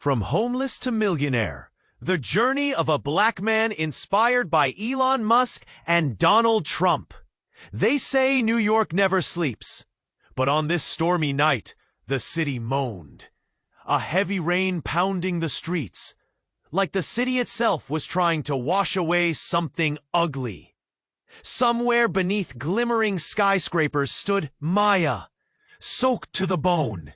From homeless to millionaire, the journey of a black man inspired by Elon Musk and Donald Trump. They say New York never sleeps, but on this stormy night, the city moaned. A heavy rain pounding the streets, like the city itself was trying to wash away something ugly. Somewhere beneath glimmering skyscrapers stood Maya, soaked to the bone,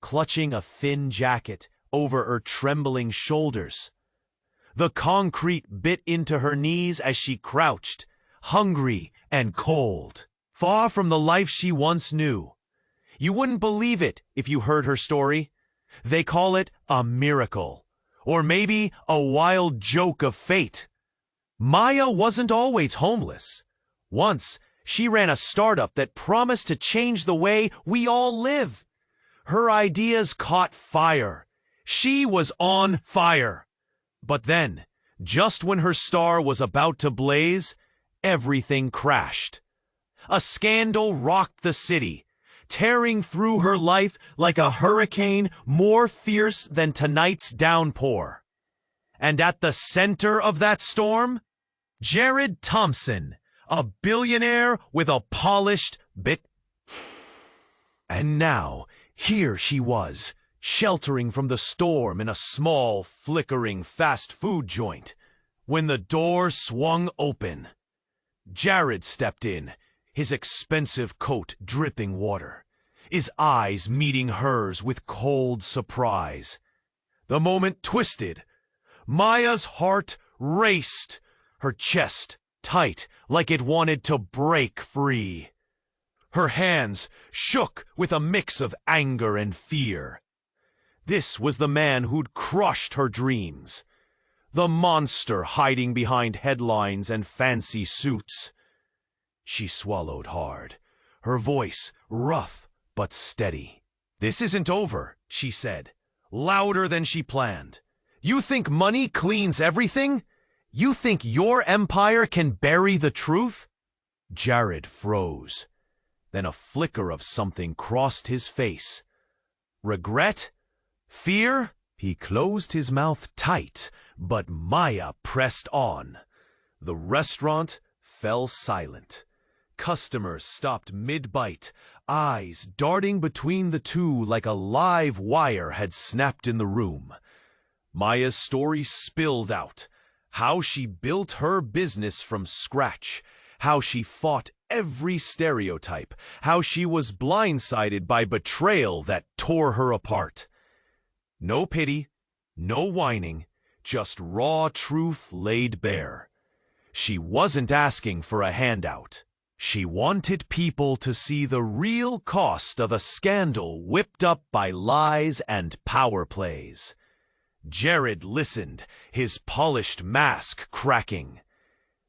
clutching a thin jacket over her trembling shoulders. The concrete bit into her knees as she crouched, hungry and cold, far from the life she once knew. You wouldn't believe it if you heard her story. They call it a miracle, or maybe a wild joke of fate. Maya wasn't always homeless. Once, she ran a startup that promised to change the way we all live. Her ideas caught fire. She was on fire. But then, just when her star was about to blaze, everything crashed. A scandal rocked the city, tearing through her life like a hurricane more fierce than tonight's downpour. And at the center of that storm, Jared Thompson, a billionaire with a polished bit. And now, here she was, sheltering from the storm in a small, flickering fast food joint. When the door swung open, Jared stepped in, his expensive coat dripping water, his eyes meeting hers with cold surprise. The moment twisted. Maya's heart raced, her chest tight like it wanted to break free. Her hands shook with a mix of anger and fear. This was the man who'd crushed her dreams, the monster hiding behind headlines and fancy suits. She swallowed hard, her voice rough but steady. "This isn't over," she said, louder than she planned. "You think money cleans everything? You think your empire can bury the truth?" Jared froze. Then a flicker of something crossed his face. Regret? Fear? He closed his mouth tight, but Maya pressed on. The restaurant fell silent. Customers stopped mid-bite, eyes darting between the two like a live wire had snapped in the room. Maya's story spilled out. How she built her business from scratch. How she fought every stereotype. How she was blindsided by betrayal that tore her apart. No pity, no whining, just raw truth laid bare. She wasn't asking for a handout. She wanted people to see the real cost of a scandal whipped up by lies and power plays. Jared listened, his polished mask cracking.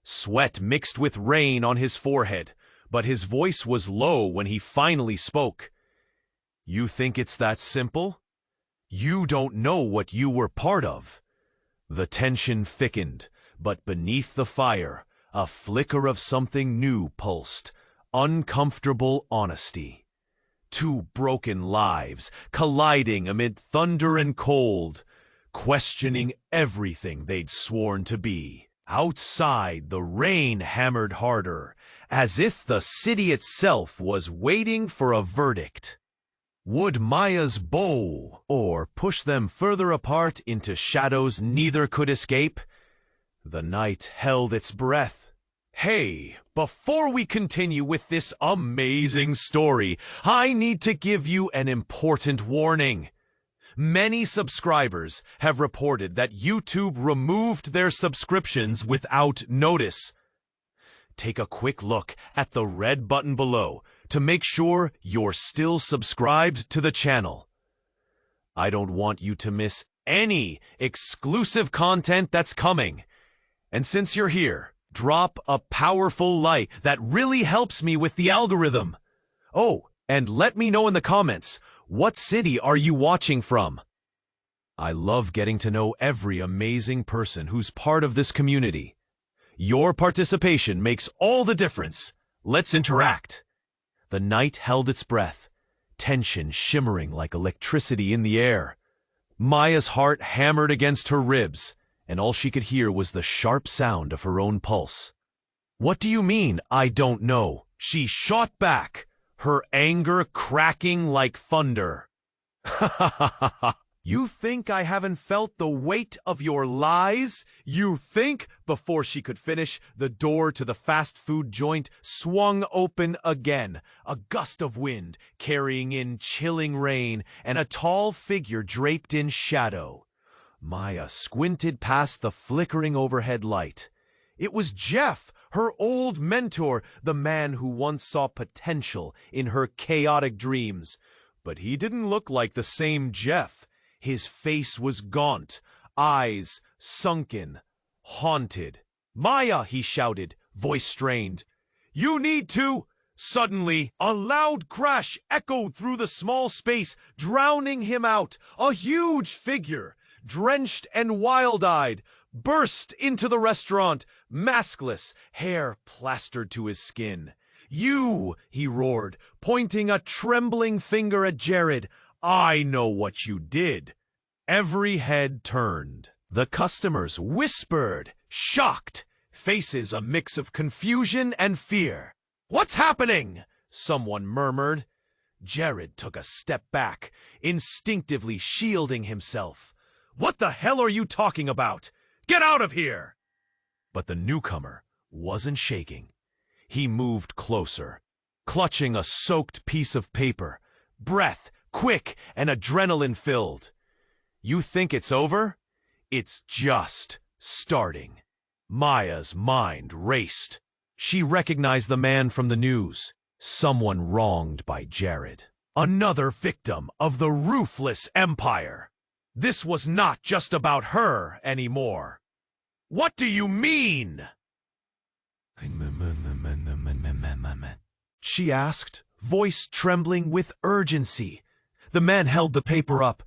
Sweat mixed with rain on his forehead, but his voice was low when he finally spoke. "You think it's that simple? You don't know what you were part of." The tension thickened, but beneath the fire, a flicker of something new pulsed, uncomfortable honesty. Two broken lives colliding amid thunder and cold, questioning everything they'd sworn to be. Outside, the rain hammered harder, as if the city itself was waiting for a verdict. Would Maya's bow or push them further apart into shadows neither could escape? The night held its breath. Hey, before we continue with this amazing story, I need to give you an important warning. Many subscribers have reported that YouTube removed their subscriptions without notice. Take a quick look at the red button below to make sure you're still subscribed to the channel. I don't want you to miss any exclusive content that's coming. And since you're here, drop a powerful like. That really helps me with the algorithm. Oh, and let me know in the comments, what city are you watching from? I love getting to know every amazing person who's part of this community. Your participation makes all the difference. Let's interact. The night held its breath, tension shimmering like electricity in the air. Maya's heart hammered against her ribs, and all she could hear was the sharp sound of her own pulse. "What do you mean, I don't know?" she shot back, her anger cracking like thunder. "Ha ha ha ha ha! You think I haven't felt the weight of your lies? You think?" Before she could finish, the door to the fast food joint swung open again, a gust of wind carrying in chilling rain and a tall figure draped in shadow. Maya squinted past the flickering overhead light. It was Jeff, her old mentor, the man who once saw potential in her chaotic dreams. But he didn't look like the same Jeff. His face was gaunt, eyes sunken, haunted. "Maya," he shouted, voice strained. "You need to—" Suddenly, a loud crash echoed through the small space, drowning him out. A huge figure, drenched and wild-eyed, burst into the restaurant, maskless, hair plastered to his skin. "You!" he roared, pointing a trembling finger at Jared. "I know what you did." Every head turned. The customers whispered, shocked, faces a mix of confusion and fear. "What's happening?" someone murmured. Jared took a step back, instinctively shielding himself. "What the hell are you talking about? Get out of here!" But the newcomer wasn't shaking. He moved closer, clutching a soaked piece of paper, breath quick and adrenaline-filled. "You think it's over? It's just starting." Maya's mind raced. She recognized the man from the news, someone wronged by Jared. Another victim of the ruthless empire. This was not just about her anymore. "What do you mean?" she asked, voice trembling with urgency. The man held the paper up.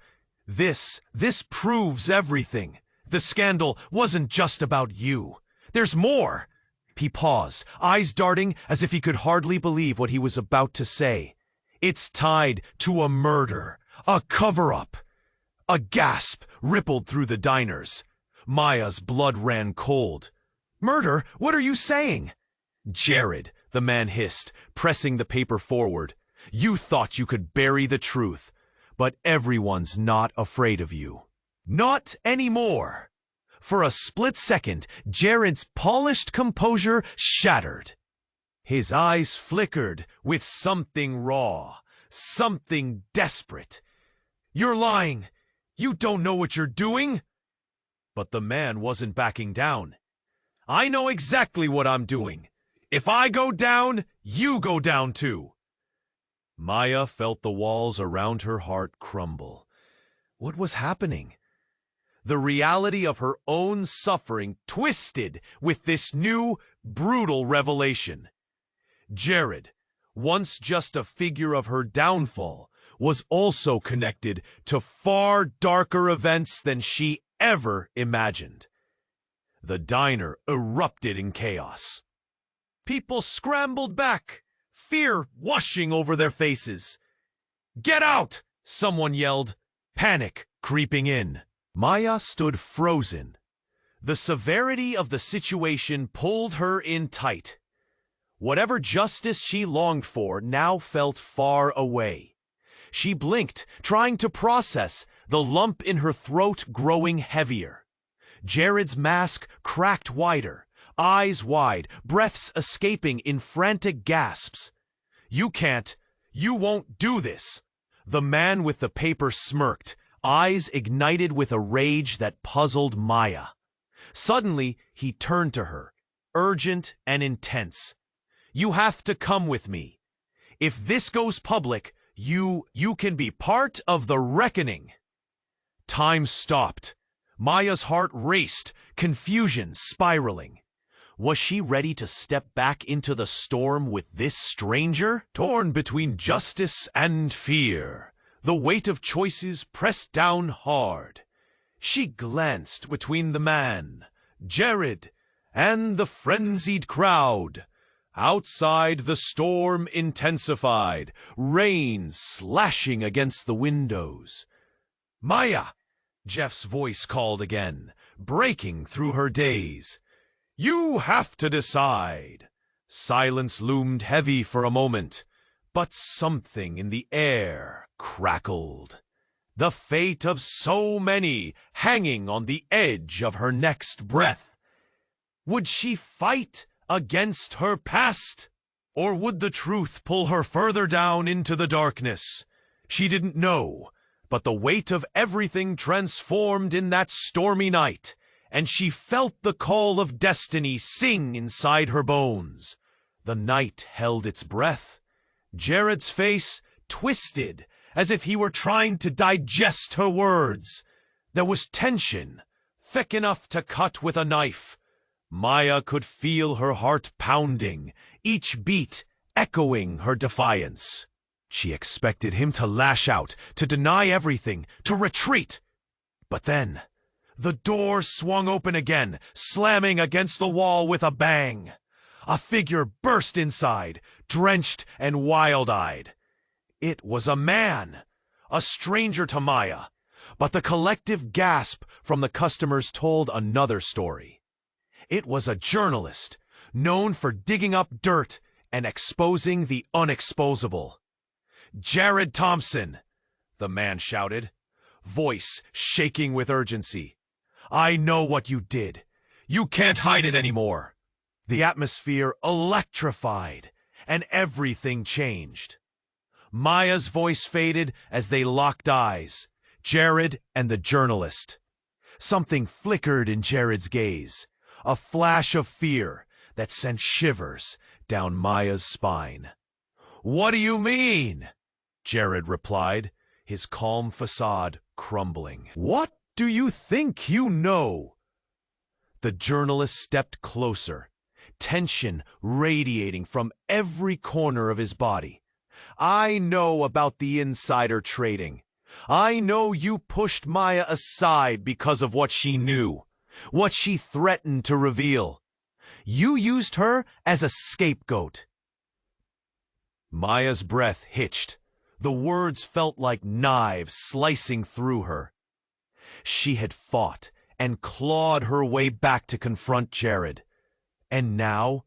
This proves everything. The scandal wasn't just about you. There's more." He paused, eyes darting as if he could hardly believe what he was about to say. "It's tied to a murder, a cover-up." A gasp rippled through the diners. Maya's blood ran cold. "Murder? What are you saying?" "Jared," the man hissed, pressing the paper forward. "You thought you could bury the truth, but everyone's not afraid of you. Not anymore." For a split second, Jared's polished composure shattered. His eyes flickered with something raw, something desperate. "You're lying. You don't know what you're doing." But the man wasn't backing down. "I know exactly what I'm doing. If I go down, you go down too." Maya felt the walls around her heart crumble. What was happening? The reality of her own suffering twisted with this new, brutal revelation. Jared, once just a figure of her downfall, was also connected to far darker events than she ever imagined. The diner erupted in chaos. People scrambled back, fear washing over their faces. "Get out!" someone yelled, panic creeping in. Maya stood frozen. The severity of the situation pulled her in tight. Whatever justice she longed for now felt far away. She blinked, trying to process, the lump in her throat growing heavier. Jared's mask cracked wider, eyes wide, breaths escaping in frantic gasps. "You can't, you won't do this." The man with the paper smirked, eyes ignited with a rage that puzzled Maya. Suddenly, he turned to her, urgent and intense. "You have to come with me. If this goes public, you can be part of the reckoning." Time stopped. Maya's heart raced, confusion spiraling. Was she ready to step back into the storm with this stranger? Torn between justice and fear, the weight of choices pressed down hard. She glanced between the man, Jared, and the frenzied crowd. Outside, the storm intensified, rain slashing against the windows. "Maya, Jeff's voice called again, breaking through her daze. You have to decide. Silence loomed heavy for a moment, but something in the air crackled. The fate of so many hanging on the edge of her next breath. Would she fight against her past? Or would the truth pull her further down into the darkness? She didn't know, but the weight of everything transformed in that stormy night, and she felt the call of destiny sing inside her bones. The night held its breath. Jared's face twisted as if he were trying to digest her words. There was tension, thick enough to cut with a knife. Maya could feel her heart pounding, each beat echoing her defiance. She expected him to lash out, to deny everything, to retreat. But then, the door swung open again, slamming against the wall with a bang. A figure burst inside, drenched and wild-eyed. It was a man, a stranger to Maya, but the collective gasp from the customers told another story. It was a journalist, known for digging up dirt and exposing the unexposable. Jared Thompson, the man shouted, voice shaking with urgency. I know what you did. You can't hide it anymore. The atmosphere electrified, and everything changed. Maya's voice faded as they locked eyes, Jared and the journalist. Something flickered in Jared's gaze, a flash of fear that sent shivers down Maya's spine. What do you mean? Jared replied, his calm facade crumbling. What do you think you know? The journalist stepped closer, tension radiating from every corner of his body. I know about the insider trading. I know you pushed Maya aside because of what she knew, what she threatened to reveal. You used her as a scapegoat. Maya's breath hitched. The words felt like knives slicing through her. She had fought and clawed her way back to confront Jared. And now,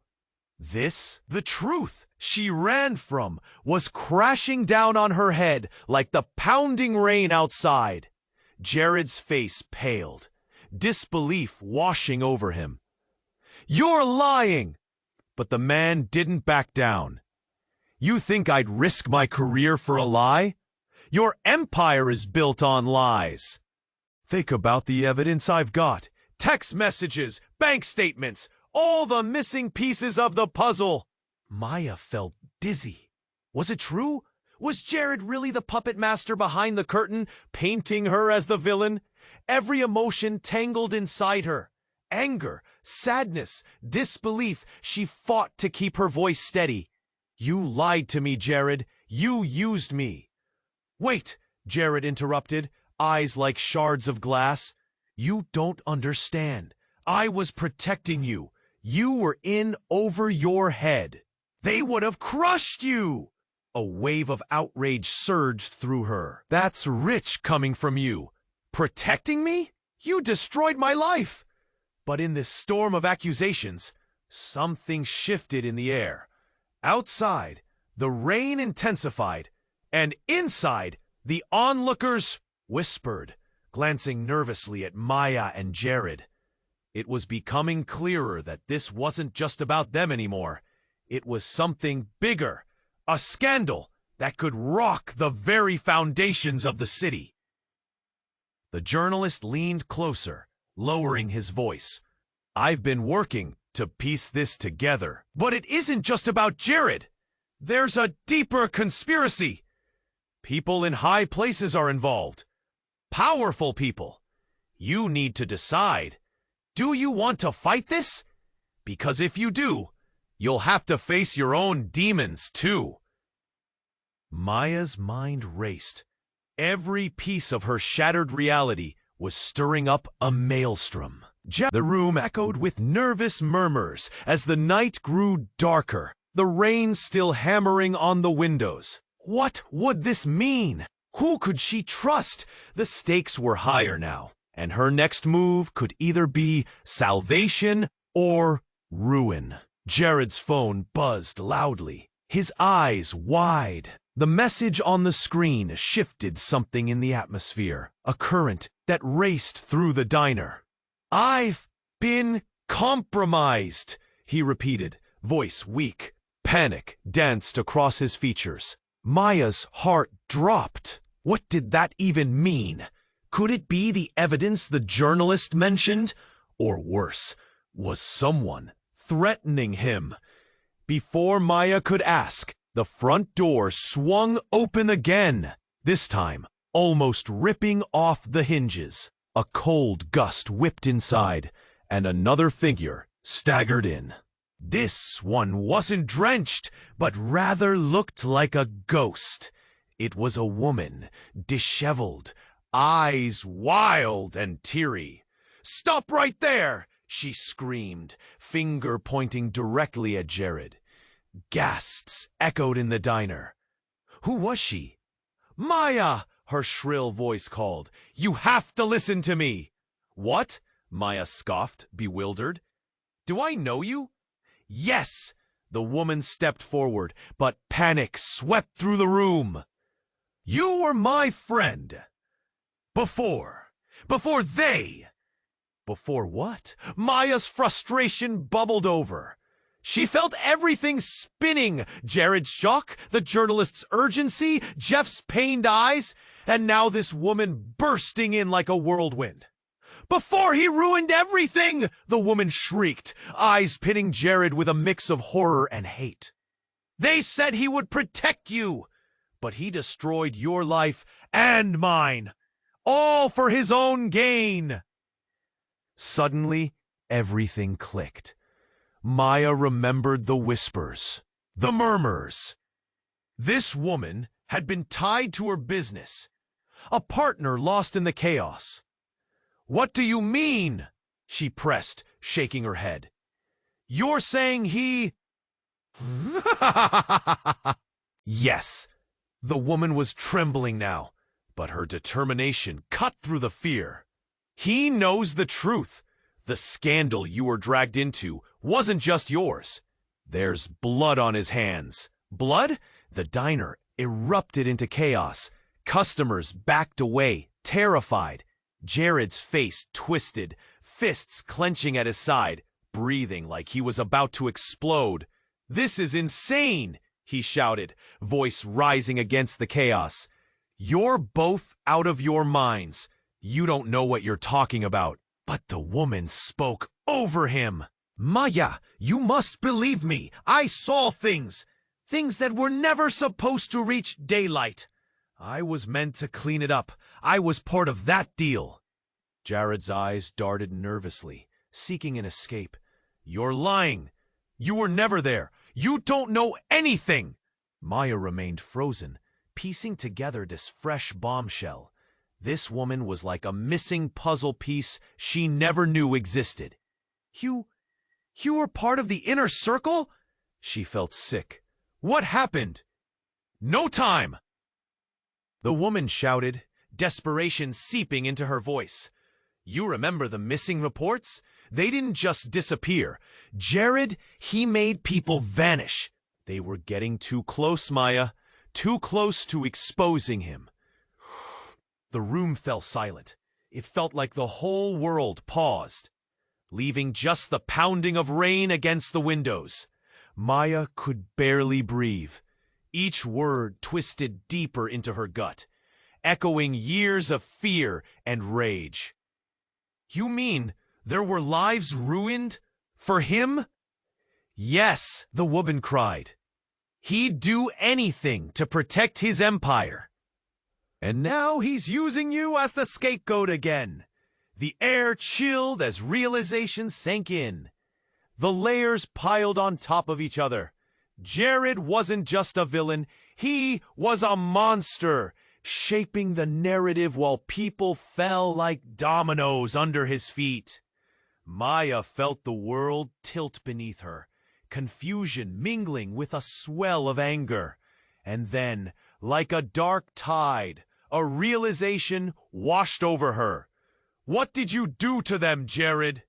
the truth she ran from, was crashing down on her head like the pounding rain outside. Jared's face paled, disbelief washing over him. You're lying! But the man didn't back down. You think I'd risk my career for a lie? Your empire is built on lies. Think about the evidence I've got. Text messages, bank statements, all the missing pieces of the puzzle. Maya felt dizzy. Was it true? Was Jared really the puppet master behind the curtain, painting her as the villain? Every emotion tangled inside her. Anger, sadness, disbelief. She fought to keep her voice steady. You lied to me, Jared. You used me. Wait, Jared interrupted, eyes like shards of glass. You don't understand. I was protecting you. You were in over your head. They would have crushed you. A wave of outrage surged through her. That's rich coming from you. Protecting me? You destroyed my life. But in this storm of accusations, something shifted in the air. Outside, the rain intensified, and inside, the onlookers whispered, glancing nervously at Maya and Jared. It was becoming clearer that this wasn't just about them anymore. It was something bigger, a scandal that could rock the very foundations of the city. The journalist leaned closer, lowering his voice. I've been working to piece this together. But it isn't just about Jared. There's a deeper conspiracy. People in high places are involved. Powerful people. You need to decide. Do you want to fight this? Because if you do, you'll have to face your own demons too. Maya's mind raced. Every piece of her shattered reality was stirring up a maelstrom. The room echoed with nervous murmurs as the night grew darker, the rain still hammering on the windows. What would this mean? Who could she trust? The stakes were higher now, and her next move could either be salvation or ruin. Jared's phone buzzed loudly, his eyes wide. The message on the screen shifted something in the atmosphere, a current that raced through the diner. "I've been compromised," he repeated, voice weak. Panic danced across his features. Maya's heart dropped. What did that even mean? Could it be the evidence the journalist mentioned? Or worse, was someone threatening him? Before Maya could ask, the front door swung open again, this time almost ripping off the hinges. A cold gust whipped inside, and another figure staggered in. This one wasn't drenched, but rather looked like a ghost. It was a woman, disheveled, eyes wild and teary. "Stop right there!" she screamed, finger pointing directly at Jared. Gasps echoed in the diner. Who was she? "Maya!" her shrill voice called. "You have to listen to me!" "What?" Maya scoffed, bewildered. "Do I know you?" "Yes!" The woman stepped forward, but panic swept through the room. "You were my friend. Before they." Before what? Maya's frustration bubbled over. She felt everything spinning. Jared's shock, the journalist's urgency, Jeff's pained eyes, and now this woman bursting in like a whirlwind. "Before he ruined everything!" the woman shrieked, eyes pitting Jared with a mix of horror and hate. "They said he would protect you, but he destroyed your life and mine, all for his own gain." Suddenly, everything clicked. Maya remembered the whispers, the murmurs. This woman had been tied to her business, a partner lost in the chaos. "What do you mean?" she pressed, shaking her head. "You're saying he—" Yes, the woman was trembling now, but her determination cut through the fear. "He knows the truth. The scandal you were dragged into wasn't just yours. There's blood on his hands." Blood? The diner erupted into chaos. Customers backed away, terrified. Jared's face twisted, fists clenching at his side, breathing like he was about to explode. "This is insane!" he shouted, voice rising against the chaos. "You're both out of your minds. You don't know what you're talking about." But the woman spoke over him. "Maya, you must believe me. I saw things that were never supposed to reach daylight. I was meant to clean it up. I was part of that deal." Jared's eyes darted nervously, seeking an escape. "You're lying. You were never there. You don't know anything." Maya remained frozen, piecing together this fresh bombshell. This woman was like a missing puzzle piece she never knew existed. You were part of the inner circle?" She felt sick. "What happened?" "No time!" the woman shouted, desperation seeping into her voice. "You remember the missing reports? They didn't just disappear. Jared, he made people vanish. They were getting too close, Maya. Too close to exposing him." The room fell silent. It felt like the whole world paused, leaving just the pounding of rain against the windows. Maya could barely breathe. Each word twisted deeper into her gut, echoing years of fear and rage. "You mean there were lives ruined for him?" "Yes," the woman cried. "He'd do anything to protect his empire. And now he's using you as the scapegoat again." The air chilled as realization sank in. The layers piled on top of each other. Jared wasn't just a villain, he was a monster, shaping the narrative while people fell like dominoes under his feet. Maya felt the world tilt beneath her, confusion mingling with a swell of anger. And then, like a dark tide, A realization washed over her. What did you do to them, Jared?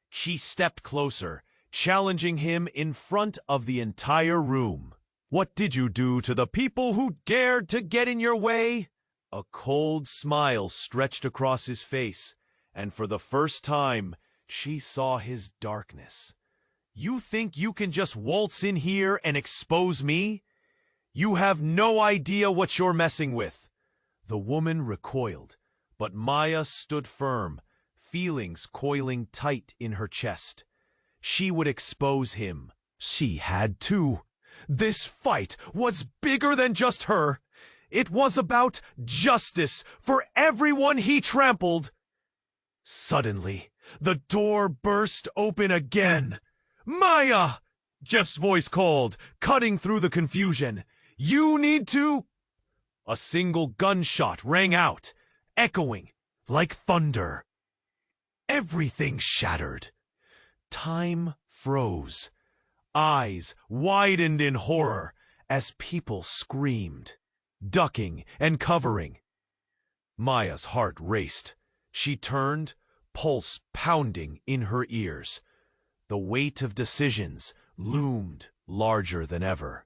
She stepped closer, challenging him in front of the entire room. What did you do to the people who dared to get in your way? A cold smile stretched across his face, and for the first time, she saw his darkness. You think you can just waltz in here and expose me? You have no idea what you're messing with. The woman recoiled, but Maya stood firm, feelings coiling tight in her chest. She would expose him. She had to. This fight was bigger than just her. It was about justice for everyone he trampled. Suddenly, the door burst open again. Maya! Jeff's voice called, cutting through the confusion. You need to... A single gunshot rang out, echoing like thunder. Everything shattered. Time froze. Eyes widened in horror as people screamed, ducking and covering. Maya's heart raced. She turned, pulse pounding in her ears. The weight of decisions loomed larger than ever.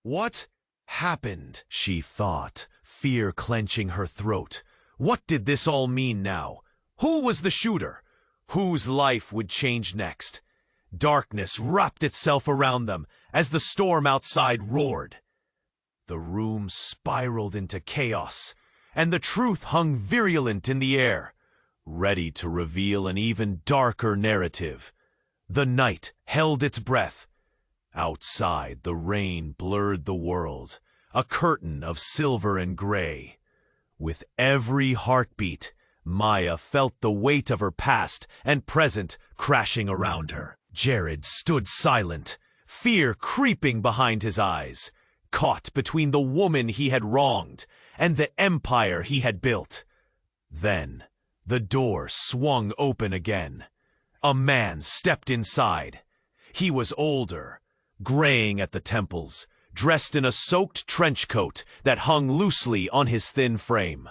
What happened, she thought, fear clenching her throat. What did this all mean now? Who was the shooter? Whose life would change next? Darkness wrapped itself around them as the storm outside roared. The room spiraled into chaos, and the truth hung virulent in the air, ready to reveal an even darker narrative. The night held its breath. Outside, the rain blurred the world, a curtain of silver and gray. With every heartbeat, Maya felt the weight of her past and present crashing around her. Jared stood silent, fear creeping behind his eyes, caught between the woman he had wronged and the empire he had built. Then, the door swung open again. A man stepped inside. He was older, graying at the temples, dressed in a soaked trench coat that hung loosely on his thin frame.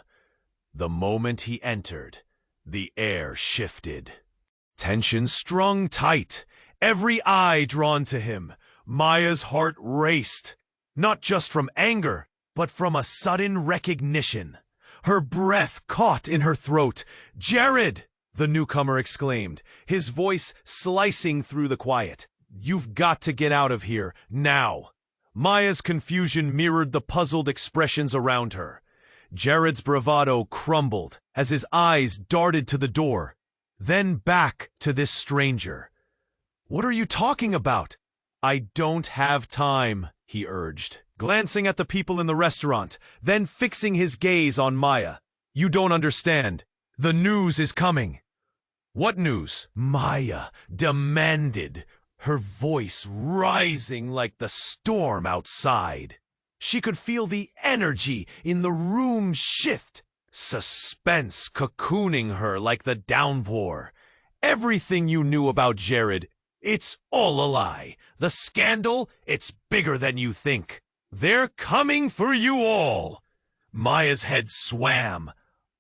The moment he entered, the air shifted. Tension strung tight, every eye drawn to him. Maya's heart raced, not just from anger, but from a sudden recognition. Her breath caught in her throat. "Jared!" the newcomer exclaimed, his voice slicing through the quiet. "You've got to get out of here, now." Maya's confusion mirrored the puzzled expressions around her. Jared's bravado crumbled as his eyes darted to the door, then back to this stranger. "What are you talking about?" "I don't have time," he urged, glancing at the people in the restaurant, then fixing his gaze on Maya. "You don't understand. The news is coming." "What news?" Maya demanded, her voice rising like the storm outside. She could feel the energy in the room shift, suspense cocooning her like the downpour. "Everything you knew about Jared, it's all a lie. The scandal, it's bigger than you think. They're coming for you all." Maya's head swam.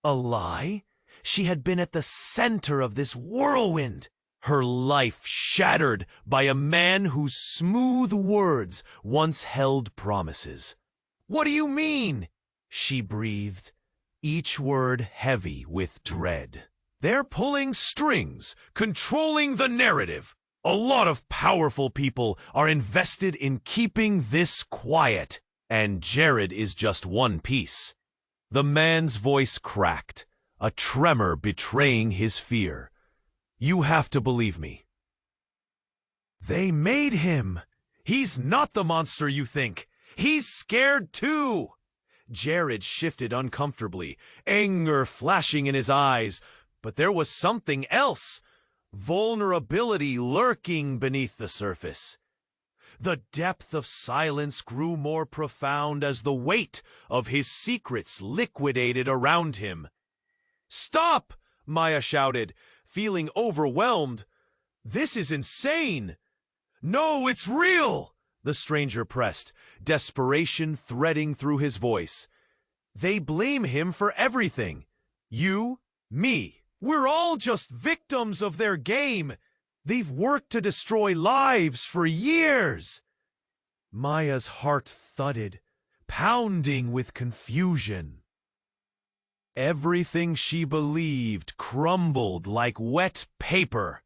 A lie? She had been at the center of this whirlwind, her life shattered by a man whose smooth words once held promises. "What do you mean?" she breathed, each word heavy with dread. "They're pulling strings, controlling the narrative. A lot of powerful people are invested in keeping this quiet, and Jared is just one piece." The man's voice cracked, a tremor betraying his fear. "You have to believe me. They made him. He's not the monster you think. He's scared too." Jared shifted uncomfortably, anger flashing in his eyes, but there was something else. Vulnerability lurking beneath the surface. The depth of silence grew more profound as the weight of his secrets liquidated around him. "Stop!" Maya shouted, feeling overwhelmed. "This is insane!" "No, it's real!" the stranger pressed, desperation threading through his voice. They blame him for everything. You, me, we're all just victims of their game. They've worked to destroy lives for years. Maya's heart thudded, pounding with confusion. Everything she believed crumbled like wet paper.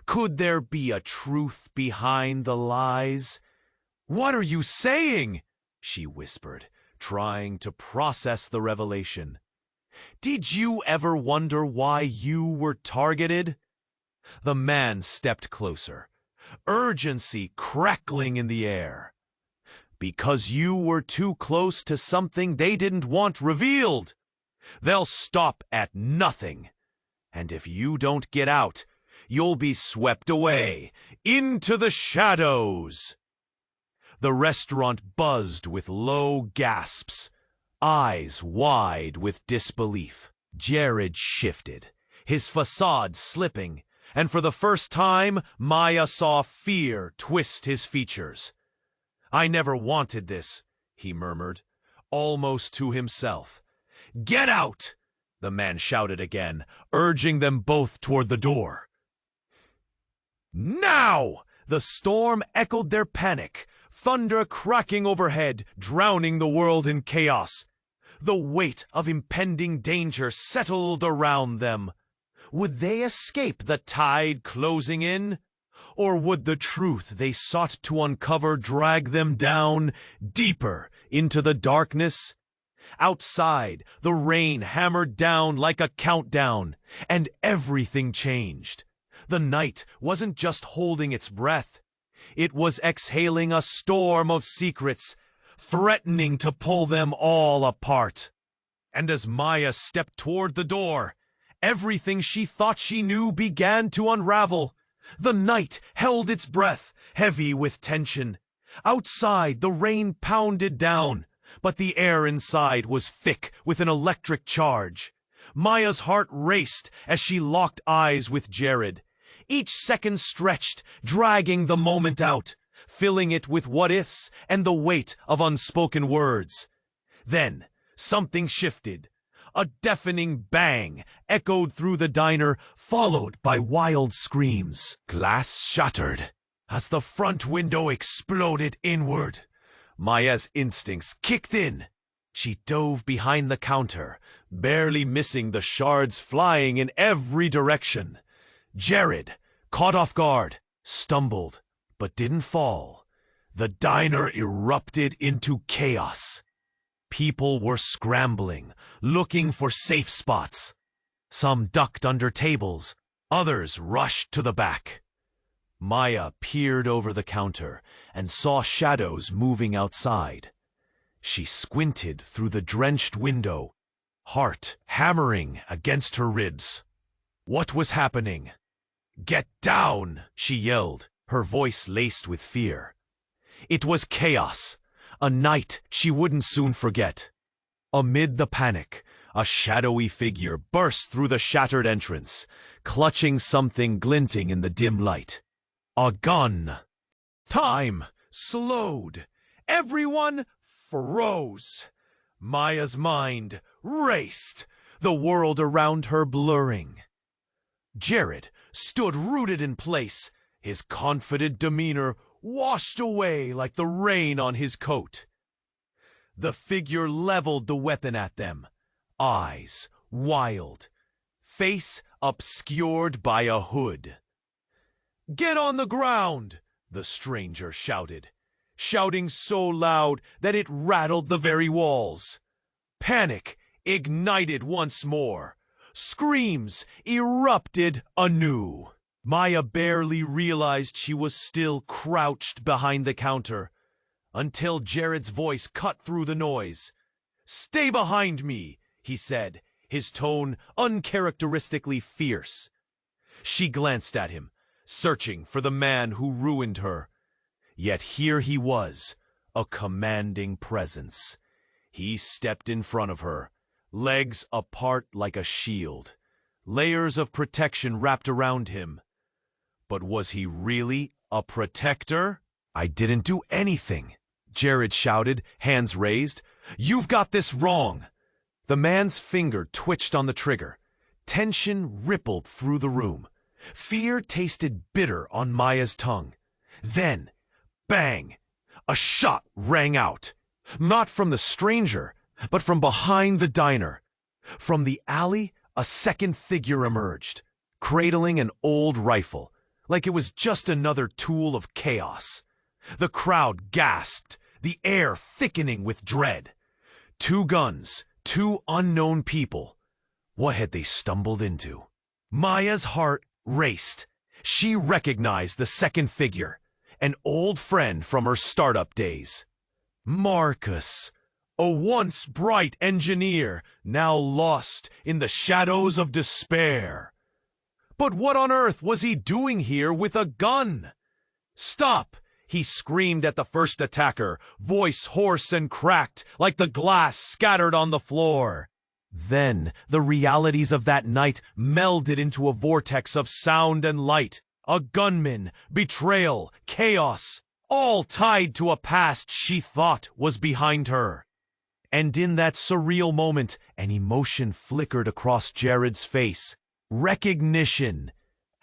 Could there be a truth behind the lies? "What are you saying?" she whispered, trying to process the revelation. "Did you ever wonder why you were targeted?" The man stepped closer, urgency crackling in the air. "Because you were too close to something they didn't want revealed. They'll stop at nothing. And if you don't get out, you'll be swept away into the shadows." The restaurant buzzed with low gasps, eyes wide with disbelief. Jared shifted, his facade slipping, and for the first time, Maya saw fear twist his features. "I never wanted this," he murmured, almost to himself. "Get out!" the man shouted again, urging them both toward the door. "Now!" The storm echoed their panic, thunder cracking overhead, drowning the world in chaos. The weight of impending danger settled around them. Would they escape the tide closing in? Or would the truth they sought to uncover drag them down deeper into the darkness? Outside, the rain hammered down like a countdown, and everything changed. The night wasn't just holding its breath. It was exhaling a storm of secrets, threatening to pull them all apart. And as Maya stepped toward the door, everything she thought she knew began to unravel. The night held its breath, heavy with tension. Outside, the rain pounded down, but the air inside was thick with an electric charge. Maya's heart raced as she locked eyes with Jared. Each second stretched, dragging the moment out, filling it with what-ifs and the weight of unspoken words. Then, something shifted. A deafening bang echoed through the diner, followed by wild screams. Glass shattered as the front window exploded inward. Maya's instincts kicked in. She dove behind the counter, barely missing the shards flying in every direction. Jared, caught off guard, stumbled, but didn't fall. The diner erupted into chaos. People were scrambling, looking for safe spots. Some ducked under tables, others rushed to the back. Maya peered over the counter and saw shadows moving outside. She squinted through the drenched window, heart hammering against her ribs. What was happening? "Get down!" she yelled, her voice laced with fear. It was chaos, a night she wouldn't soon forget. Amid the panic, a shadowy figure burst through the shattered entrance, clutching something glinting in the dim light. A gun. Time slowed. Everyone froze. Maya's mind raced, the world around her blurring. Jared stood rooted in place, his confident demeanor washed away like the rain on his coat. The figure leveled the weapon at them, eyes wild, face obscured by a hood. "Get on the ground!" the stranger shouted, shouting so loud that it rattled the very walls. Panic ignited once more. Screams erupted anew. Maya barely realized she was still crouched behind the counter, until Jared's voice cut through the noise. "Stay behind me," he said, his tone uncharacteristically fierce. She glanced at him, searching for the man who ruined her. Yet here he was, a commanding presence. He stepped in front of her, legs apart like a shield, layers of protection wrapped around him. But was he really a protector? "I didn't do anything," Jared shouted, hands raised. "You've got this wrong." The man's finger twitched on the trigger. Tension rippled through the room. Fear tasted bitter on Maya's tongue. Then, bang! A shot rang out. Not from the stranger, but from behind the diner. From the alley, a second figure emerged, cradling an old rifle, like it was just another tool of chaos. The crowd gasped, the air thickening with dread. 2 guns, 2 unknown people. What had they stumbled into? Maya's heart raced. She recognized the second figure, an old friend from her startup days. Marcus, a once bright engineer, now lost in the shadows of despair. But what on earth was he doing here with a gun? Stop! He screamed at the first attacker, voice hoarse and cracked like the glass scattered on the floor. Then the realities of that night melded into a vortex of sound and light. A gunman, betrayal, chaos, all tied to a past she thought was behind her. And in that surreal moment, an emotion flickered across Jared's face. Recognition.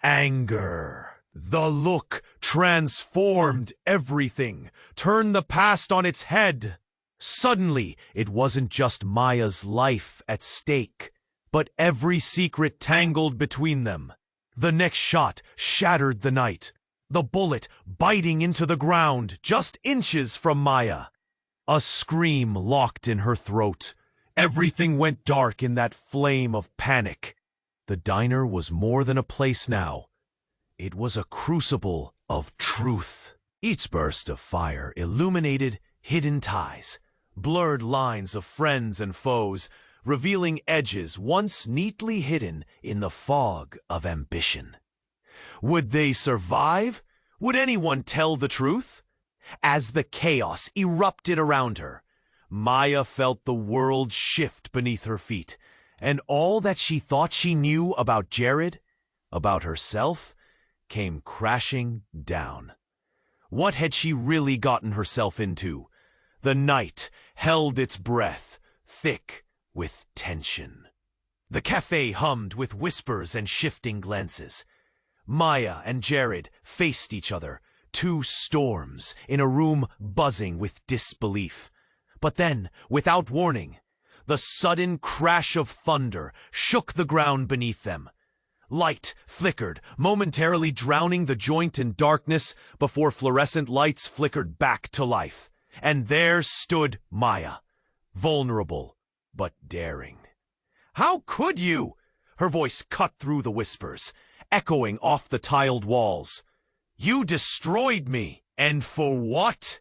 Anger. The look transformed everything, turned the past on its head. Suddenly, it wasn't just Maya's life at stake, but every secret tangled between them. The next shot shattered the night, the bullet biting into the ground just inches from Maya. A scream locked in her throat. Everything went dark in that flame of panic. The diner was more than a place now. It was a crucible of truth. Each burst of fire illuminated hidden ties, blurred lines of friends and foes, revealing edges once neatly hidden in the fog of ambition. Would they survive? Would anyone tell the truth? As the chaos erupted around her, Maya felt the world shift beneath her feet, and all that she thought she knew about Jared, about herself, came crashing down. What had she really gotten herself into? The night held its breath, thick with tension. The cafe hummed with whispers and shifting glances. Maya and Jared faced each other, 2 storms in a room buzzing with disbelief. But then, without warning, the sudden crash of thunder shook the ground beneath them. Light flickered, momentarily drowning the joint in darkness before fluorescent lights flickered back to life. And there stood Maya, vulnerable but daring. "How could you?" Her voice cut through the whispers, echoing off the tiled walls. "You destroyed me, and for what?"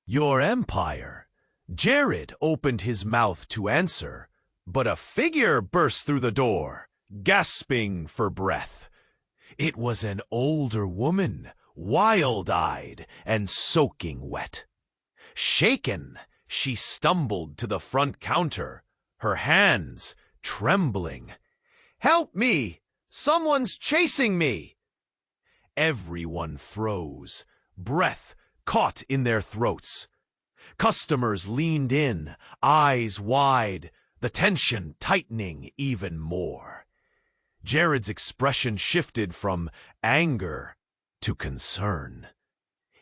"Your empire." Jared opened his mouth to answer, but a figure burst through the door, gasping for breath. It was an older woman, wild-eyed and soaking wet. Shaken, she stumbled to the front counter, her hands trembling. "Help me! Someone's chasing me!" Everyone froze, breath caught in their throats. Customers leaned in, eyes wide, the tension tightening even more. Jared's expression shifted from anger to concern,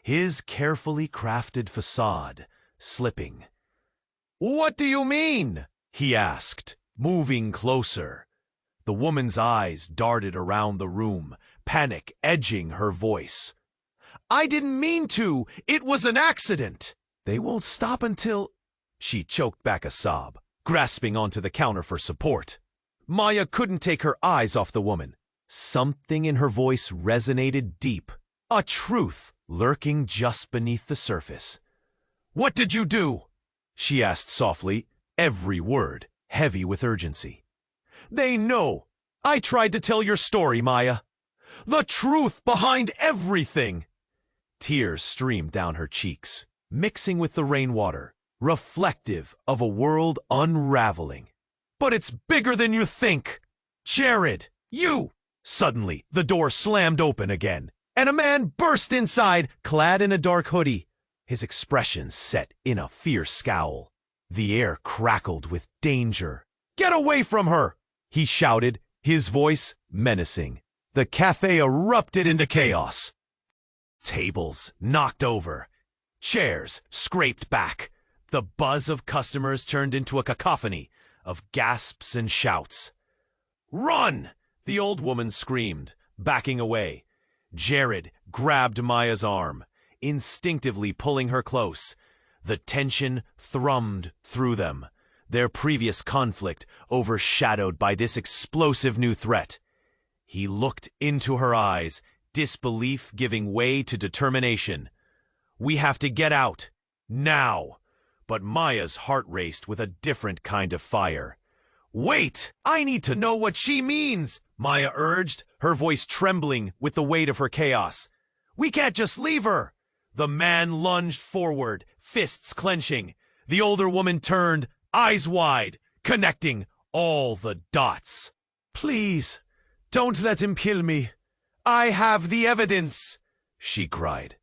his carefully crafted facade slipping. "What do you mean?" he asked, moving closer. The woman's eyes darted around the room, panic edging her voice. "I didn't mean to. It was an accident." "They won't stop until—" She choked back a sob, grasping onto the counter for support. Maya couldn't take her eyes off the woman. Something in her voice resonated deep, a truth lurking just beneath the surface. "What did you do?" she asked softly, every word heavy with urgency. "They know. I tried to tell your story, Maya. The truth behind everything." Tears streamed down her cheeks, mixing with the rainwater, reflective of a world unraveling. "But it's bigger than you think. Jared, you!" Suddenly, the door slammed open again, and a man burst inside, clad in a dark hoodie, his expression set in a fierce scowl. The air crackled with danger. "Get away from her!" he shouted, his voice menacing. The cafe erupted into chaos. Tables knocked over. Chairs scraped back. The buzz of customers turned into a cacophony of gasps and shouts. "Run!" the old woman screamed, backing away. Jared grabbed Maya's arm, instinctively pulling her close. The tension thrummed through them, their previous conflict overshadowed by this explosive new threat. He looked into her eyes, disbelief giving way to determination. "We have to get out, now." But Maya's heart raced with a different kind of fire. "Wait! I need to know what she means!" Maya urged, her voice trembling with the weight of her chaos. "We can't just leave her!" The man lunged forward, fists clenching. The older woman turned, eyes wide, connecting all the dots. "Please, don't let him kill me. I have the evidence," she cried,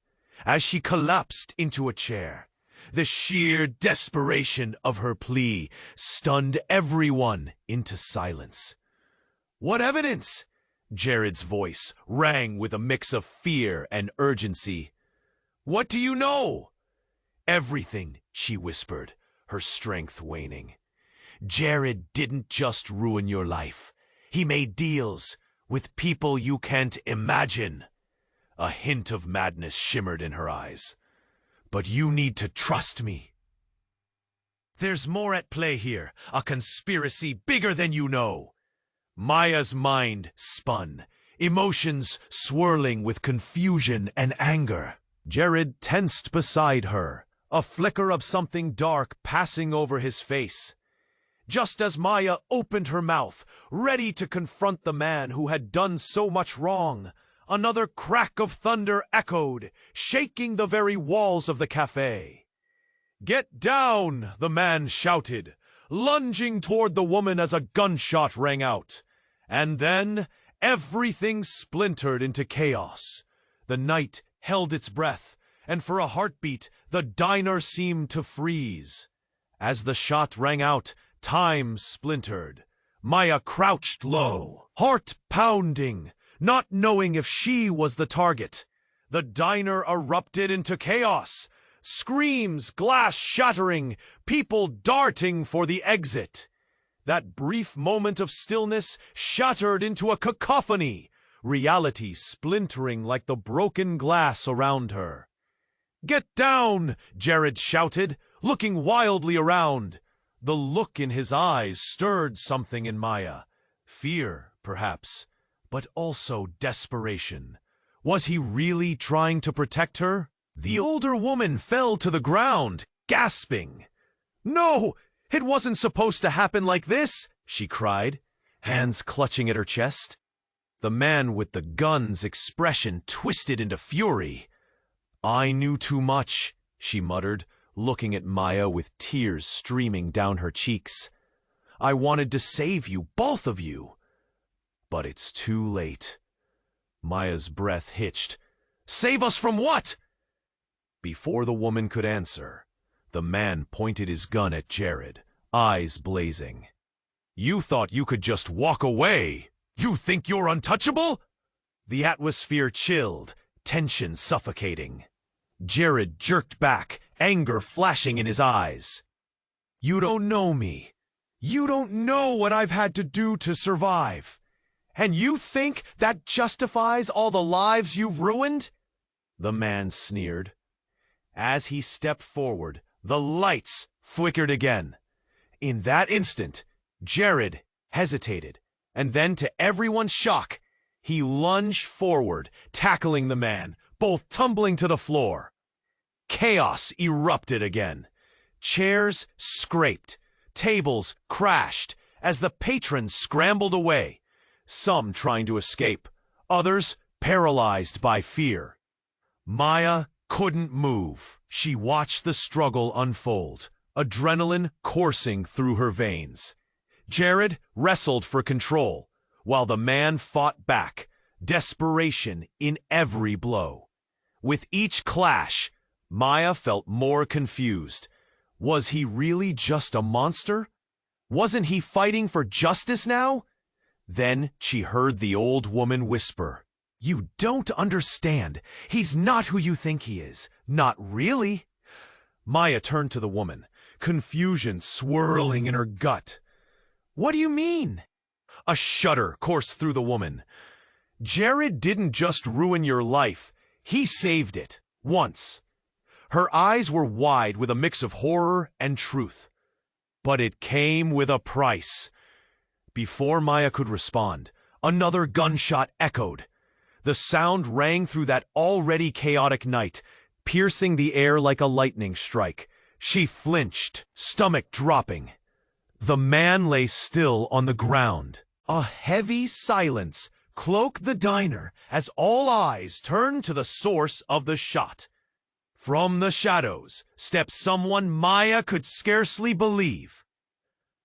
as she collapsed into a chair. The sheer desperation of her plea stunned everyone into silence. "What evidence?" Jared's voice rang with a mix of fear and urgency. "What do you know?" "Everything," she whispered, her strength waning. "Jared didn't just ruin your life. He made deals with people you can't imagine." A hint of madness shimmered in her eyes. "But you need to trust me. There's more at play here, a conspiracy bigger than you know." Maya's mind spun, emotions swirling with confusion and anger. Jared tensed beside her, a flicker of something dark passing over his face. Just as Maya opened her mouth, ready to confront the man who had done so much wrong, another crack of thunder echoed, shaking the very walls of the cafe. "Get down!" the man shouted, lunging toward the woman as a gunshot rang out. And then everything splintered into chaos. The night held its breath, and for a heartbeat, the diner seemed to freeze. As the shot rang out, time splintered. Maya crouched low, heart pounding, not knowing if she was the target. The diner erupted into chaos. Screams, glass shattering, people darting for the exit. That brief moment of stillness shattered into a cacophony, reality splintering like the broken glass around her. "Get down!" Jared shouted, looking wildly around. The look in his eyes stirred something in Maya. Fear, perhaps, but also desperation. Was he really trying to protect her? The older woman fell to the ground, gasping. "No! It wasn't supposed to happen like this!" she cried, hands clutching at her chest. The man with the gun's expression twisted into fury. "I knew too much," she muttered, looking at Maya with tears streaming down her cheeks. "I wanted to save you, both of you. But it's too late." Maya's breath hitched. "Save us from what?" Before the woman could answer, the man pointed his gun at Jared, eyes blazing. "You thought you could just walk away? You think you're untouchable?" The atmosphere chilled, tension suffocating. Jared jerked back, anger flashing in his eyes. "You don't know me. You don't know what I've had to do to survive. And you think that justifies all the lives you've ruined?" The man sneered. As he stepped forward, the lights flickered again. In that instant, Jared hesitated, and then to everyone's shock, he lunged forward, tackling the man, both tumbling to the floor. Chaos erupted again. Chairs scraped, tables crashed as the patrons scrambled away, some trying to escape, others paralyzed by fear. Maya couldn't move. She watched the struggle unfold, adrenaline coursing through her veins. Jared wrestled for control, while the man fought back, desperation in every blow. With each clash, Maya felt more confused. Was he really just a monster? Wasn't he fighting for justice now? Then she heard the old woman whisper, "You don't understand. He's not who you think he is. Not really." Maya turned to the woman, confusion swirling in her gut. "What do you mean?" A shudder coursed through the woman. "Jared didn't just ruin your life. He saved it. Once." Her eyes were wide with a mix of horror and truth. But it came with a price. Before Maya could respond, another gunshot echoed. The sound rang through that already chaotic night, piercing the air like a lightning strike. She flinched, stomach dropping. The man lay still on the ground. A heavy silence cloaked the diner as all eyes turned to the source of the shot. From the shadows stepped someone Maya could scarcely believe.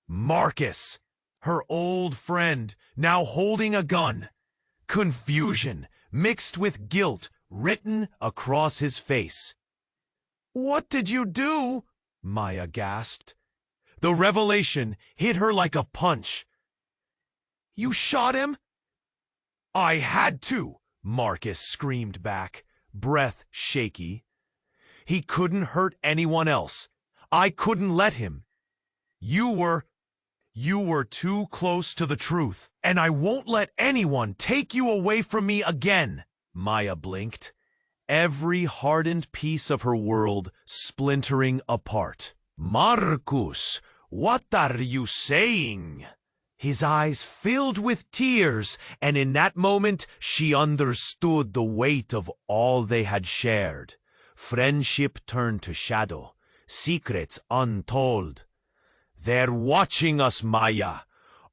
Marcus, her old friend, now holding a gun. Confusion mixed with guilt written across his face. "What did you do?" Maya gasped. The revelation hit her like a punch. "You shot him?" "I had to," Marcus screamed back, breath shaky. "He couldn't hurt anyone else. I couldn't let him. You were too close to the truth, and I won't let anyone take you away from me again." Maya blinked, every hardened piece of her world splintering apart. "Marcus, what are you saying?" His eyes filled with tears, and in that moment she understood the weight of all they had shared. Friendship turned to shadow, secrets untold. "They're watching us, Maya.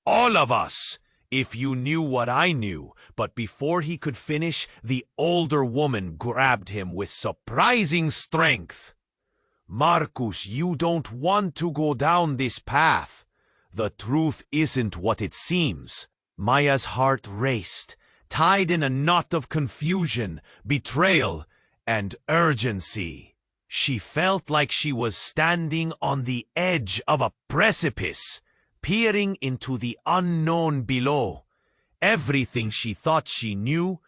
All of us. If you knew what I knew." But before he could finish, the older woman grabbed him with surprising strength. "Marcus, you don't want to go down this path. The truth isn't what it seems." Maya's heart raced, tied in a knot of confusion, betrayal, and urgency. She felt like she was standing on the edge of a precipice, peering into the unknown below. Everything she thought she knew,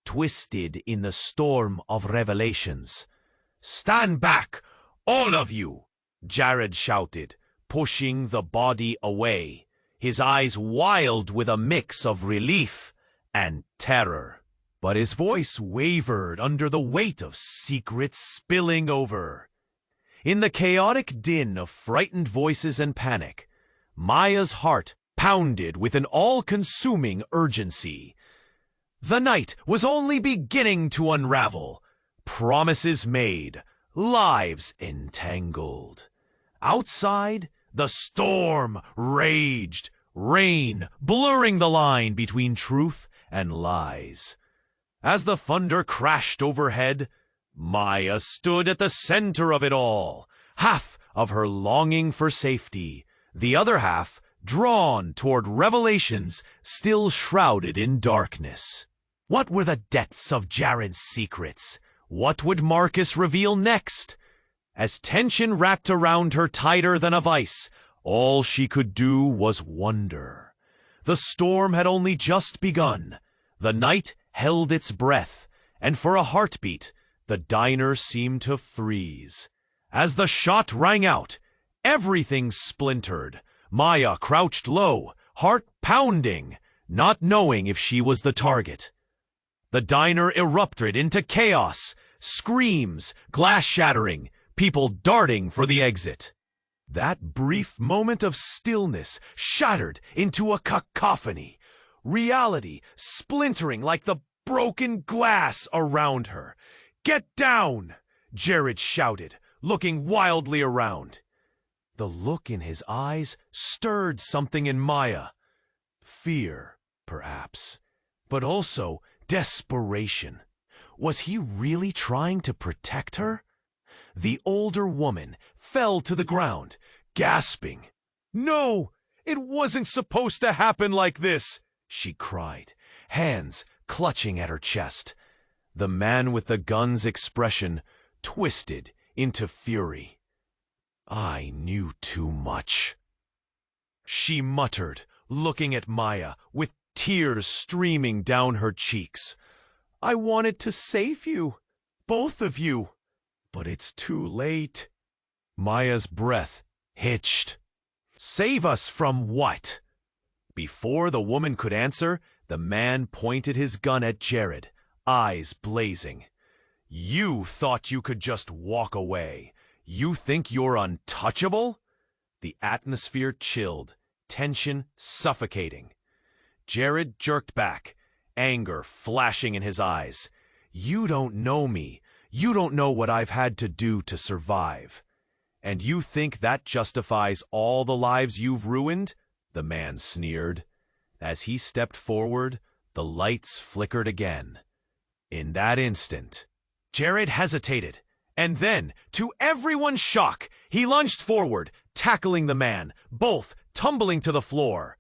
twisted in the storm of revelations. "Stand back, all of you!" Jared shouted, pushing the body away, his eyes wild with a mix of relief and terror. But his voice wavered under the weight of secrets spilling over. In the chaotic din of frightened voices and panic, Maya's heart pounded with an all-consuming urgency. The night was only beginning to unravel. Promises made, lives entangled. Outside, the storm raged, rain blurring the line between truth and lies. As the thunder crashed overhead, Maya stood at the center of it all, half of her longing for safety, the other half drawn toward revelations still shrouded in darkness. What were the depths of Jared's secrets? What would Marcus reveal next? As tension wrapped around her tighter than a vice, all she could do was wonder. The storm had only just begun. The night held its breath, and for a heartbeat, the diner seemed to freeze. As the shot rang out, everything splintered. Maya crouched low, heart pounding, not knowing if she was the target. The diner erupted into chaos, screams, glass shattering, people darting for the exit. That brief moment of stillness shattered into a cacophony, reality splintering like the broken glass around her. "Get down!" Jared shouted, looking wildly around. The look in his eyes stirred something in Maya. Fear, perhaps, but also desperation. Was he really trying to protect her? The older woman fell to the ground, gasping. "No, it wasn't supposed to happen like this," she cried, hands clutching at her chest. The man with the gun's expression twisted into fury. I knew too much, she muttered, looking at Maya with tears streaming down her cheeks. I wanted to save you, both of you, but it's too late. Maya's breath hitched. Save us from what? Before the woman could answer, the man pointed his gun at Jared, eyes blazing. You thought you could just walk away. You think you're untouchable? The atmosphere chilled, tension suffocating. Jared jerked back, anger flashing in his eyes. You don't know me. You don't know what I've had to do to survive. And you think that justifies all the lives you've ruined? The man sneered. As he stepped forward, the lights flickered again. In that instant, Jared hesitated, and then, to everyone's shock, he lunged forward, tackling the man, both tumbling to the floor.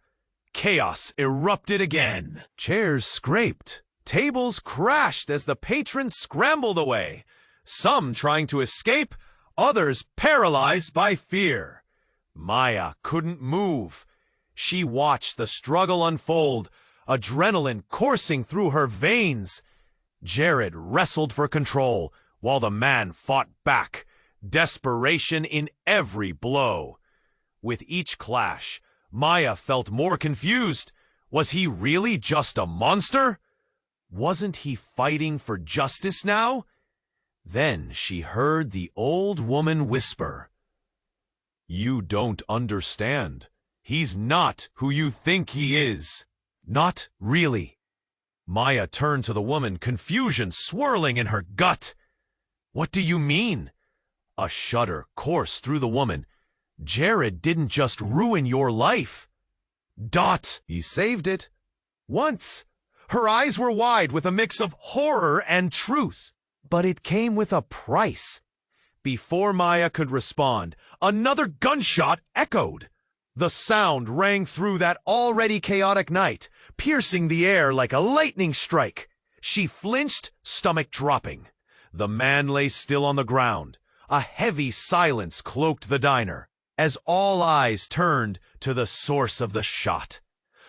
Chaos erupted again. Chairs scraped. Tables crashed as the patrons scrambled away, some trying to escape, others paralyzed by fear. Maya couldn't move. She watched the struggle unfold, adrenaline coursing through her veins. Jared wrestled for control, while the man fought back, desperation in every blow. With each clash, Maya felt more confused. Was he really just a monster? Wasn't he fighting for justice now? Then she heard the old woman whisper, "You don't understand. He's not who you think he is." Not really. Maya turned to the woman, confusion swirling in her gut. What do you mean? A shudder coursed through the woman. Jared didn't just ruin your life. Dot, he saved it. Once. Her eyes were wide with a mix of horror and truth. But it came with a price. Before Maya could respond, another gunshot echoed. The sound rang through that already chaotic night, piercing the air like a lightning strike. She flinched, stomach dropping. The man lay still on the ground. A heavy silence cloaked the diner, as all eyes turned to the source of the shot.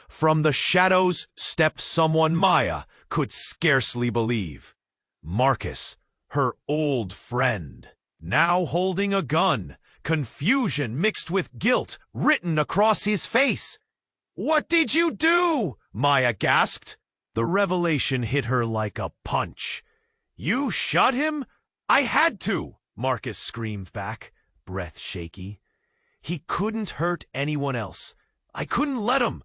From the shadows stepped someone Maya could scarcely believe. Marcus, her old friend, now holding a gun, confusion mixed with guilt written across his face. "What did you do?" Maya gasped. The revelation hit her like a punch. "You shot him?" "I had to," Marcus screamed back, breath shaky. "He couldn't hurt anyone else. I couldn't let him.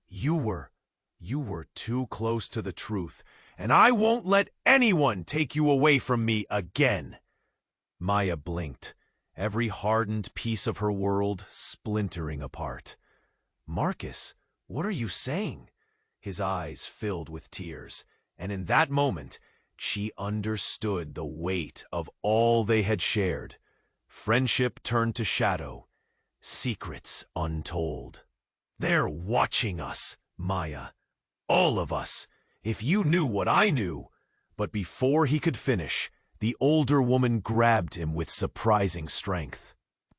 You were too close to the truth, and I won't let anyone take you away from me again." Maya blinked, every hardened piece of her world splintering apart. "Marcus, what are you saying?" His eyes filled with tears, and in that moment, she understood the weight of all they had shared. Friendship turned to shadow, secrets untold. "They're watching us, Maya. All of us. If you knew what I knew." But before he could finish, the older woman grabbed him with surprising strength.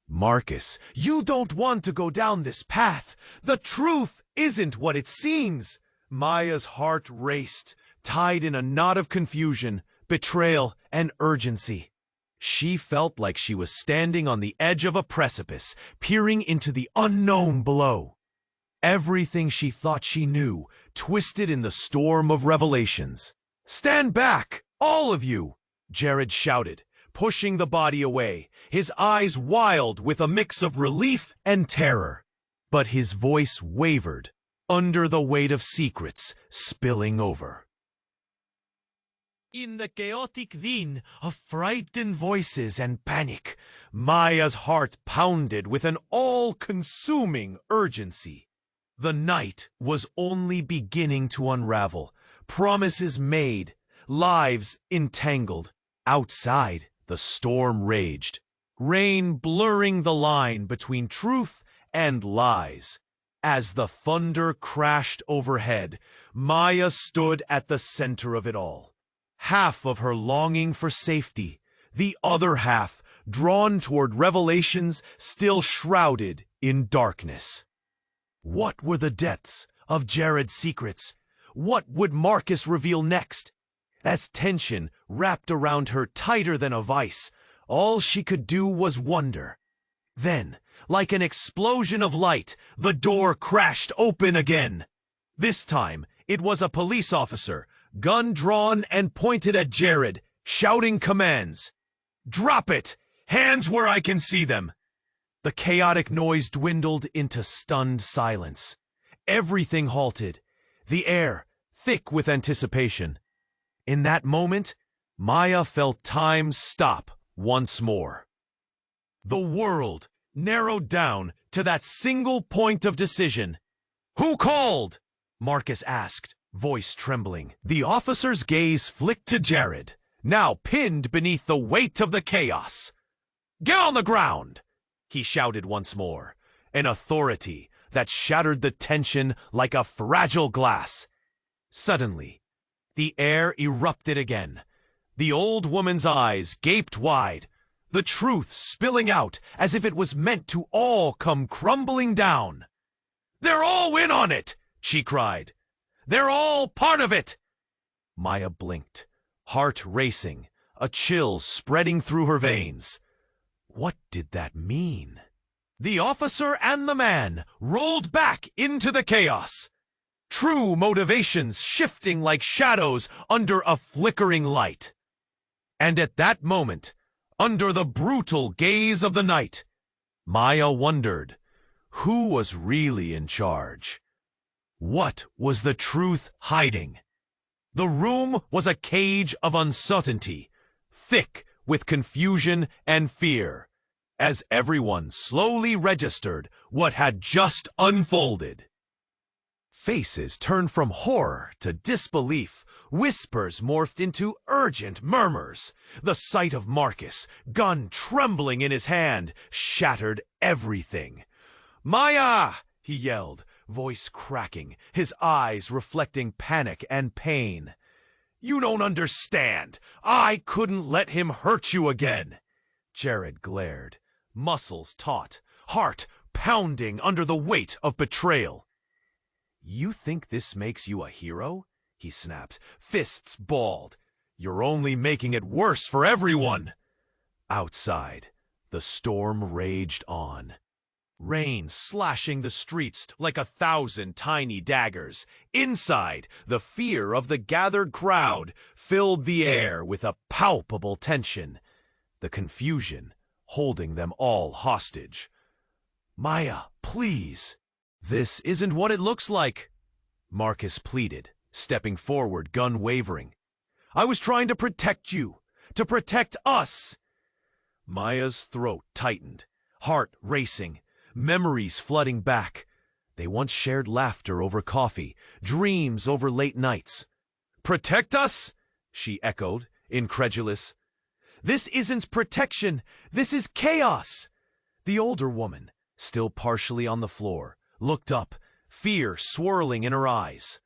"Marcus, you don't want to go down this path. The truth isn't what it seems." Maya's heart raced, tied in a knot of confusion, betrayal, and urgency. She felt like she was standing on the edge of a precipice, peering into the unknown below. Everything she thought she knew, twisted in the storm of revelations. "Stand back, all of you!" Jared shouted, pushing the body away, his eyes wild with a mix of relief and terror. But his voice wavered, under the weight of secrets spilling over. In the chaotic din of frightened voices and panic, Maya's heart pounded with an all-consuming urgency. The night was only beginning to unravel, promises made, lives entangled. Outside, the storm raged, rain blurring the line between truth and lies. As the thunder crashed overhead, Maya stood at the center of it all. Half of her longing for safety, the other half drawn toward revelations still shrouded in darkness. What were the depths of Jared's secrets? What would Marcus reveal next? As tension wrapped around her tighter than a vice, all she could do was wonder. Then, like an explosion of light, the door crashed open again. This time, it was a police officer, gun drawn and pointed at Jared, shouting commands. "Drop it! Hands where I can see them!" The chaotic noise dwindled into stunned silence. Everything halted, the air thick with anticipation. In that moment, Maya felt time stop once more. The world narrowed down to that single point of decision. "Who called?" Marcus asked, voice trembling. The officer's gaze flicked to Jared, now pinned beneath the weight of the chaos. "Get on the ground!" he shouted once more, an authority that shattered the tension like a fragile glass. Suddenly, the air erupted again. The old woman's eyes gaped wide, the truth spilling out as if it was meant to all come crumbling down. "They're all in on it!" she cried. "They're all part of it!" Maya blinked, heart racing, a chill spreading through her veins. What did that mean? The officer and the man rolled back into the chaos. True motivations shifting like shadows under a flickering light. And at that moment, under the brutal gaze of the night, Maya wondered, who was really in charge? What was the truth hiding? The room was a cage of uncertainty, thick with confusion and fear, as everyone slowly registered what had just unfolded. Faces turned from horror to disbelief. Whispers morphed into urgent murmurs. The sight of Marcus, gun trembling in his hand, shattered everything. "Maya!" he yelled, voice cracking, his eyes reflecting panic and pain. "You don't understand. I couldn't let him hurt you again." Jared glared, muscles taut, heart pounding under the weight of betrayal. "You think this makes you a hero?" he snapped, fists balled. "You're only making it worse for everyone." Outside, the storm raged on. Rain slashing the streets like 1,000 tiny daggers. Inside, the fear of the gathered crowd filled the air with a palpable tension, the confusion holding them all hostage. "Maya, please." "This isn't what it looks like," Marcus pleaded, stepping forward, gun wavering. "I was trying to protect you, to protect us." Maya's throat tightened, heart racing, memories flooding back. They once shared laughter over coffee, dreams over late nights. "Protect us?" she echoed, incredulous. "This isn't protection, this is chaos." The older woman, still partially on the floor, looked up, fear swirling in her eyes.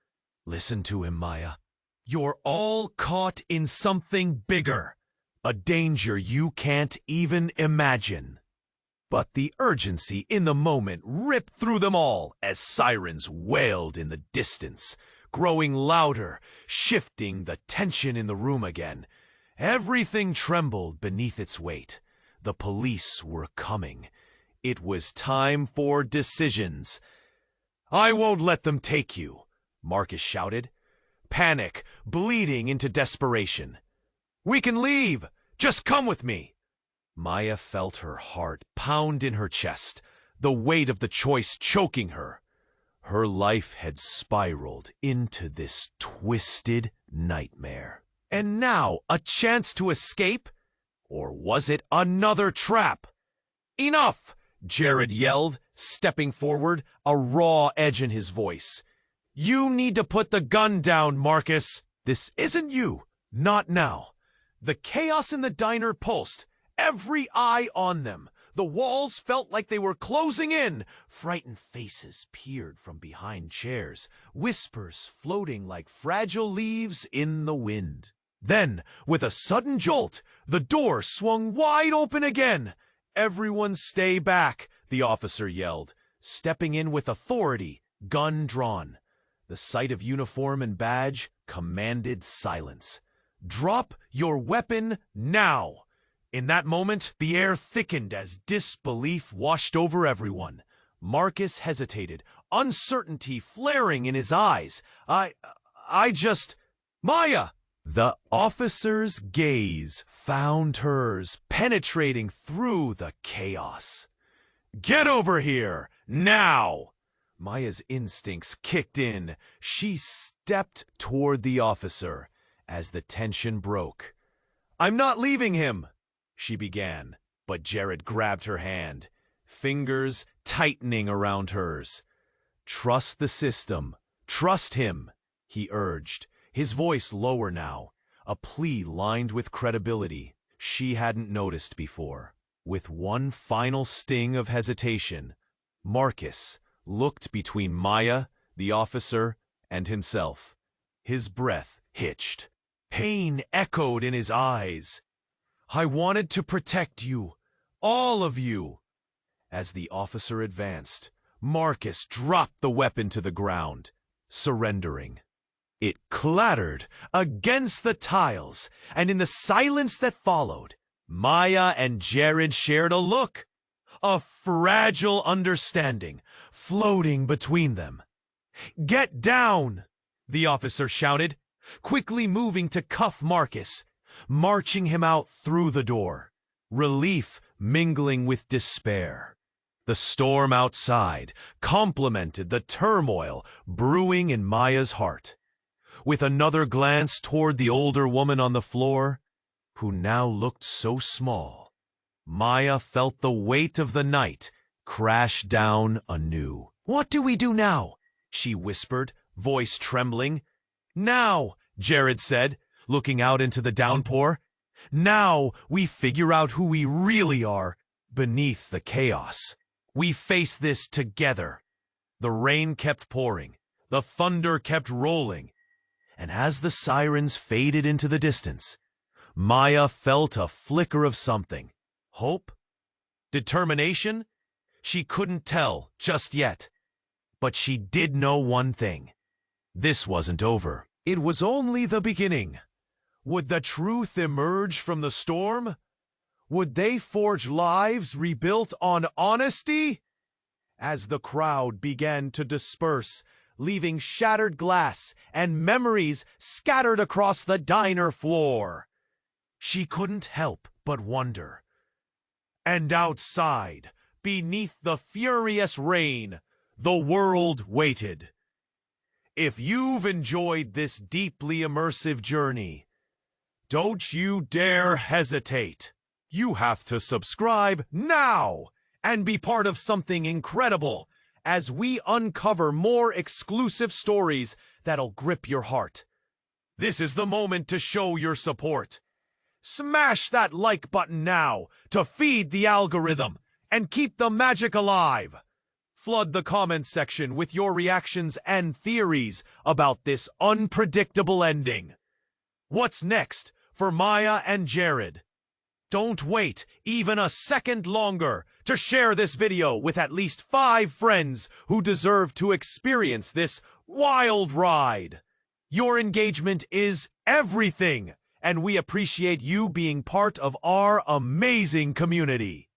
"Listen to him, Maya. You're all caught in something bigger, a danger you can't even imagine." But the urgency in the moment ripped through them all as sirens wailed in the distance, growing louder, shifting the tension in the room again. Everything trembled beneath its weight. The police were coming. It was time for decisions. "I won't let them take you," Marcus shouted, panic bleeding into desperation. "We can leave. Just come with me." Maya felt her heart pound in her chest, the weight of the choice choking her. Her life had spiraled into this twisted nightmare. And now a chance to escape? Or was it another trap? "Enough!" Jared yelled, stepping forward, a raw edge in his voice. "You need to put the gun down, Marcus. This isn't you. Not now." The chaos in the diner pulsed, every eye on them. The walls felt like they were closing in. Frightened faces peered from behind chairs, whispers floating like fragile leaves in the wind. Then, with a sudden jolt, the door swung wide open again. "Everyone stay back," the officer yelled, stepping in with authority, gun drawn. The sight of uniform and badge commanded silence. "Drop your weapon now!" In that moment, the air thickened as disbelief washed over everyone. Marcus hesitated, uncertainty flaring in his eyes. Maya! The officer's gaze found hers, penetrating through the chaos. "Get over here, now!" Maya's instincts kicked in. She stepped toward the officer as the tension broke. "I'm not leaving him," she began, but Jared grabbed her hand, fingers tightening around hers. "Trust the system. Trust him," he urged, his voice lower now, a plea lined with credibility she hadn't noticed before. With one final sting of hesitation, Marcus looked between Maya, the officer, and himself. His breath hitched. Pain echoed in his eyes. "I wanted to protect you, all of you." As the officer advanced, Marcus dropped the weapon to the ground, surrendering. It clattered against the tiles, and in the silence that followed, Maya and Jared shared a look, a fragile understanding floating between them. "Get down!" the officer shouted, quickly moving to cuff Marcus, marching him out through the door, relief mingling with despair. The storm outside complemented the turmoil brewing in Maya's heart. With another glance toward the older woman on the floor, who now looked so small, Maya felt the weight of the night crash down anew. "What do we do now?" she whispered, voice trembling. "Now," Jared said, looking out into the downpour. "Now we figure out who we really are beneath the chaos. We face this together." The rain kept pouring, the thunder kept rolling, and as the sirens faded into the distance, Maya felt a flicker of something. Hope? Determination? She couldn't tell just yet. But she did know one thing. This wasn't over. It was only the beginning. Would the truth emerge from the storm? Would they forge lives rebuilt on honesty? As the crowd began to disperse, leaving shattered glass and memories scattered across the diner floor, she couldn't help but wonder. And outside, beneath the furious rain, the world waited. If you've enjoyed this deeply immersive journey, don't you dare hesitate. You have to subscribe now and be part of something incredible as we uncover more exclusive stories that'll grip your heart. This is the moment to show your support. Smash that like button now to feed the algorithm and keep the magic alive. Flood the comments section with your reactions and theories about this unpredictable ending. What's next for Maya and Jared? Don't wait even a second longer to share this video with at least 5 friends who deserve to experience this wild ride. Your engagement is everything, and we appreciate you being part of our amazing community.